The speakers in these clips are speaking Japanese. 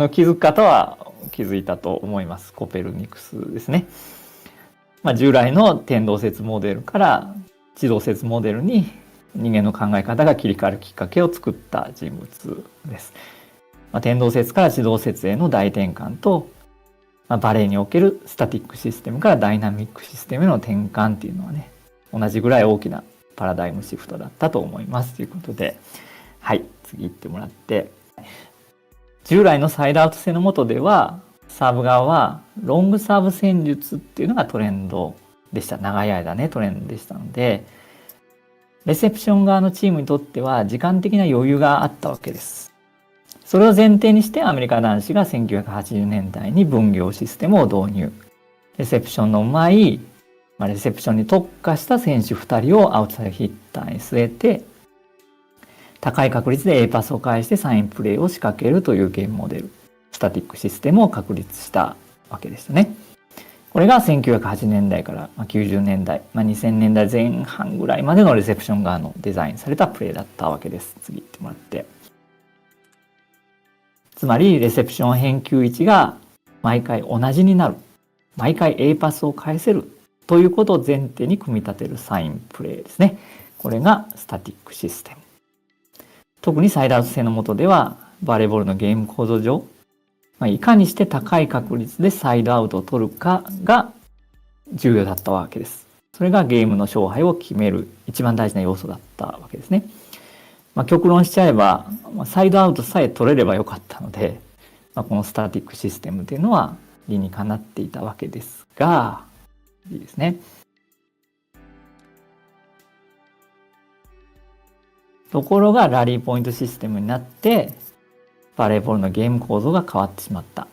気づく方は気づいたと思います。コペルニクスですね。従来の天動説モデルから地動説モデルに人間の考え方が切り替わるきっかけを作った人物です。天動説から地動説への大転換と、バレエにおけるスタティックシステムからダイナミックシステムへの転換っていうのはね、同じぐらい大きなパラダイムシフトだったと思いますということで、はい、次行ってもらって、従来のサイドアウト制の下ではサーブ側はロングサーブ戦術っていうのがトレンドでした。長い間ねトレンドでしたので、レセプション側のチームにとっては時間的な余裕があったわけです。それを前提にしてアメリカ男子が1980年代に分業システムを導入。レセプションのうまい、レセプションに特化した選手2人をアウトサイドヒッターに据えて、高い確率で A パスを返してサインプレーを仕掛けるというゲームモデル、スタティックシステムを確立したわけでしたね。これが1980年代から90年代、2000年代前半ぐらいまでのレセプション側のデザインされたプレーだったわけです。次行ってもらって。つまりレセプション返球位置が毎回同じになる。毎回 A パスを返せるということを前提に組み立てるサインプレーですね。これがスタティックシステム。特にサイドアウト制の下ではバレーボールのゲーム構造上、いかにして高い確率でサイドアウトを取るかが重要だったわけです。それがゲームの勝敗を決める一番大事な要素だったわけですね。極論しちゃえばサイドアウトさえ取れればよかったので、このスタティックシステムというのは理にかなっていたわけですが、いいですね。ところがラリーポイントシステムになってバレーボールのゲーム構造が変わってしまった。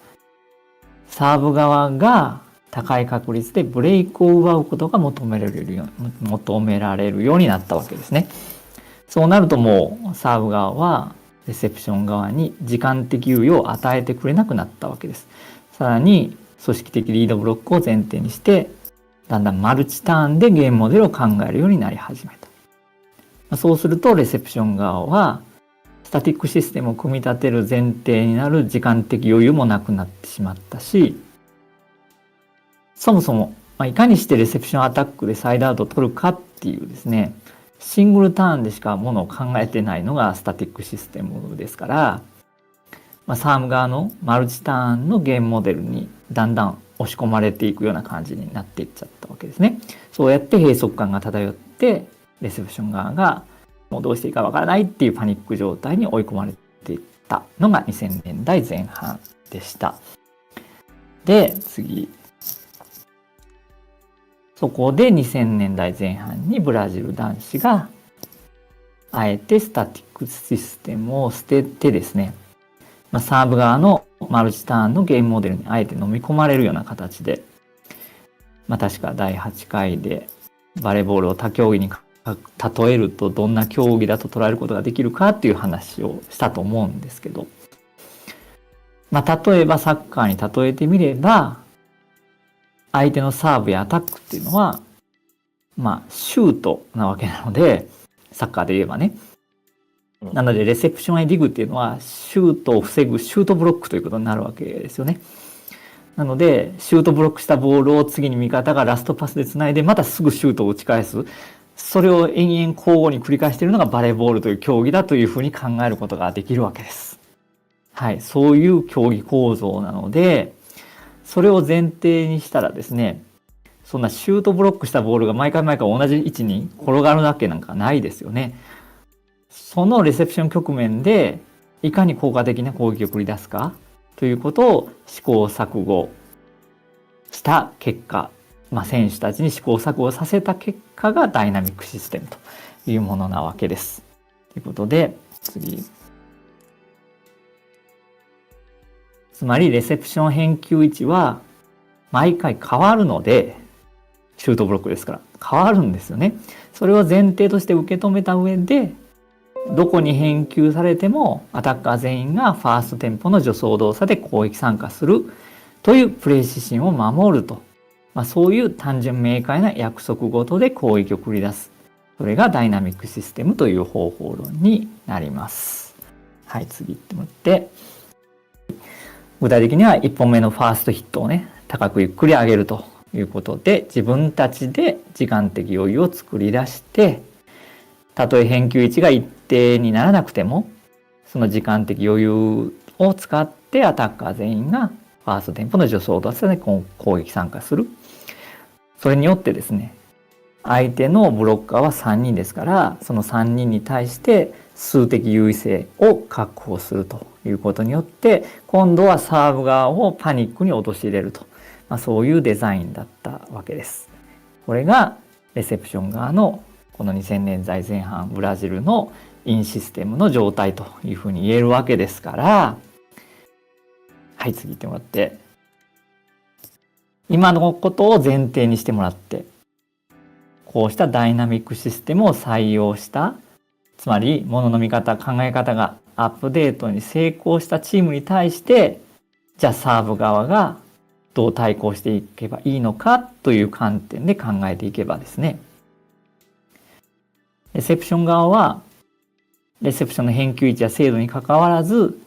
サーブ側が高い確率でブレイクを奪うことが求められるようになったわけですね。そうなるともうサーブ側はレセプション側に時間的猶予を与えてくれなくなったわけです。さらに組織的リードブロックを前提にしてだんだんマルチターンでゲームモデルを考えるようになり始めた。そうするとレセプション側はスタティックシステムを組み立てる前提になる時間的余裕もなくなってしまったし、そもそもいかにしてレセプションアタックでサイドアウトを取るかっていうですね、シングルターンでしかものを考えてないのがスタティックシステムですから、サーム側のマルチターンのゲームモデルにだんだん押し込まれていくような感じになっていっちゃったわけですね。そうやって閉塞感が漂ってレセプション側がもうどうしていいかわからないっていうパニック状態に追い込まれていったのが2000年代前半でした。で、次。そこで2000年代前半にブラジル男子があえてスタティックシステムを捨ててですね、サーブ側のマルチターンのゲームモデルにあえて飲み込まれるような形で、確か第8回でバレーボールを他競技に例えるとどんな競技だと捉えることができるかっていう話をしたと思うんですけど、例えばサッカーに例えてみれば、相手のサーブやアタックっていうのはシュートなわけなので、サッカーで言えばね、なのでレセプションやディグっていうのはシュートを防ぐシュートブロックということになるわけですよね。なのでシュートブロックしたボールを次に味方がラストパスでつないでまたすぐシュートを打ち返す、それを延々交互に繰り返しているのがバレーボールという競技だというふうに考えることができるわけです。はい、そういう競技構造なので、それを前提にしたらですね、そんなシュートブロックしたボールが毎回同じ位置に転がるわけなんかないですよね。そのレセプション局面でいかに効果的な攻撃を繰り出すかということを試行錯誤した結果、選手たちに試行錯誤させた結果がダイナミックシステムというものなわけです。ということで次。つまりレセプション返球位置は毎回変わるので、シュートブロックですから変わるんですよね。それを前提として受け止めた上で、どこに返球されてもアタッカー全員がファーストテンポの助走動作で攻撃参加するというプレー指針を守ると、そういう単純明快な約束事で攻撃を繰り出す、それがダイナミックシステムという方法論になります。はい、次行ってもらって、具体的には1本目のファーストヒットをね、高くゆっくり上げるということで、自分たちで時間的余裕を作り出して、たとえ返球位置が一定にならなくても、その時間的余裕を使ってアタッカー全員がファーストテンポの助走を出して攻撃参加する。それによってですね、相手のブロッカーは3人ですから、その3人に対して数的優位性を確保するということによって、今度はサーブ側をパニックに陥れると、そういうデザインだったわけです。これがレセプション側のこの2000年代前半ブラジルのインシステムの状態というふうに言えるわけですから、はい、次行ってもらって、今のことを前提にしてもらって、こうしたダイナミックシステムを採用した、つまり物の見方、考え方がアップデートに成功したチームに対して、じゃあサーブ側がどう対抗していけばいいのかという観点で考えていけばですね、レセプション側はレセプションの返球位置や精度にかかわらず、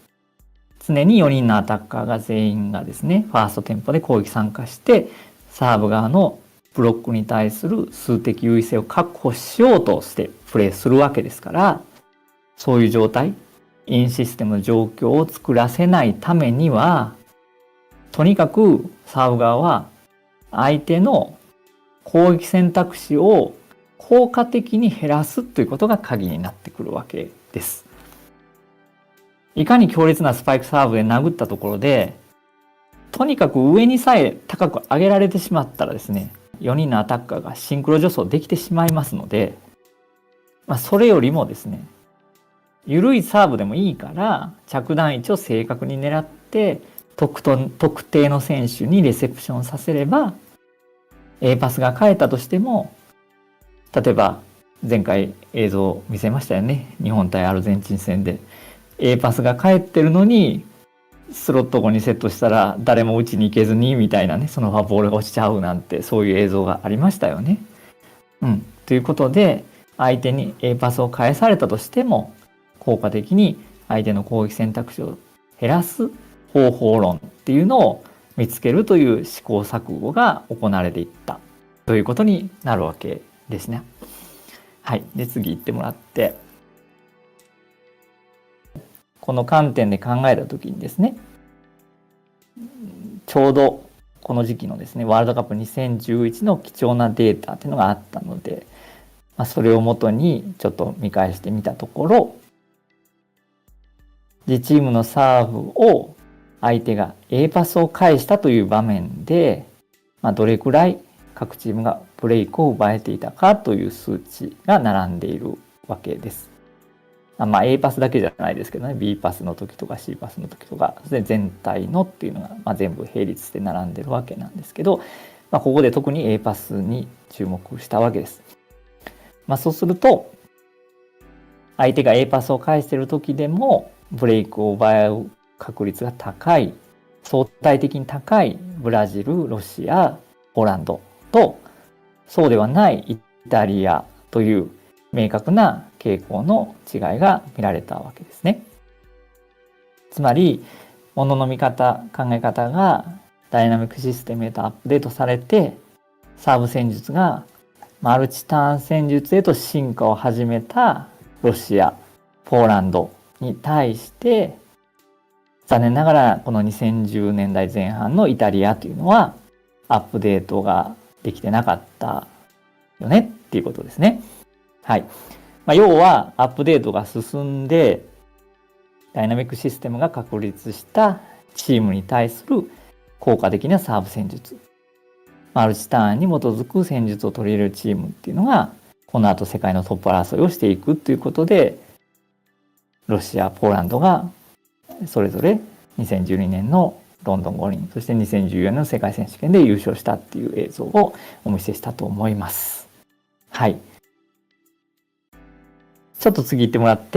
常に4人のアタッカーが全員がですね、ファーストテンポで攻撃参加して、サーブ側のブロックに対する数的優位性を確保しようとしてプレーするわけですから、そういう状態、インシステムの状況を作らせないためには、とにかくサーブ側は相手の攻撃選択肢を効果的に減らすということが鍵になってくるわけです。いかに強烈なスパイクサーブで殴ったところで、とにかく上にさえ高く上げられてしまったらですね、4人のアタッカーがシンクロ助走できてしまいますので、それよりもですね、緩いサーブでもいいから着弾位置を正確に狙って特定の選手にレセプションさせれば、A パスが返ったとしても、例えば前回映像を見せましたよね、日本対アルゼンチン戦で A パスが返ってるのにスロット後にセットしたら誰も打ちに行けずにみたいなね、そのままボールが落ちちゃうなんて、そういう映像がありましたよね。ということで、相手に A パスを返されたとしても効果的に相手の攻撃選択肢を減らす方法論っていうのを見つけるという試行錯誤が行われていったということになるわけですね。はい。で、次行ってもらって、この観点で考えたときにですね、ちょうどこの時期のですね、ワールドカップ2011の貴重なデータっていうのがあったので、それをもとにちょっと見返してみたところ、自チームのサーブを相手が A パスを返したという場面で、どれくらい各チームがブレイクを奪えていたかという数値が並んでいるわけです。A パスだけじゃないですけどね、B パスの時とか C パスの時とか、全体のっていうのが、全部並立して並んでるわけなんですけど、ここで特に A パスに注目したわけです。そうすると、相手が A パスを返している時でも、ブレイクを奪う確率が高い、相対的に高いブラジル、ロシア、ポーランドと、そうではないイタリアという明確な傾向の違いが見られたわけですね。つまり、物の見方、考え方がダイナミックシステムへとアップデートされて、サーブ戦術がマルチターン戦術へと進化を始めたロシア、ポーランドに対して、残念ながらこの2010年代前半のイタリアというのはアップデートができてなかったよねっていうことですね。はい。要はアップデートが進んでダイナミックシステムが確立したチームに対する効果的なサーブ戦術、マルチターンに基づく戦術を取り入れるチームっていうのがこの後世界のトップ争いをしていくということで、ロシア、ポーランドがそれぞれ2012年のロンドン五輪、そして2014年の世界選手権で優勝したっていう映像をお見せしたと思います。はい。ちょっと次行ってもらって、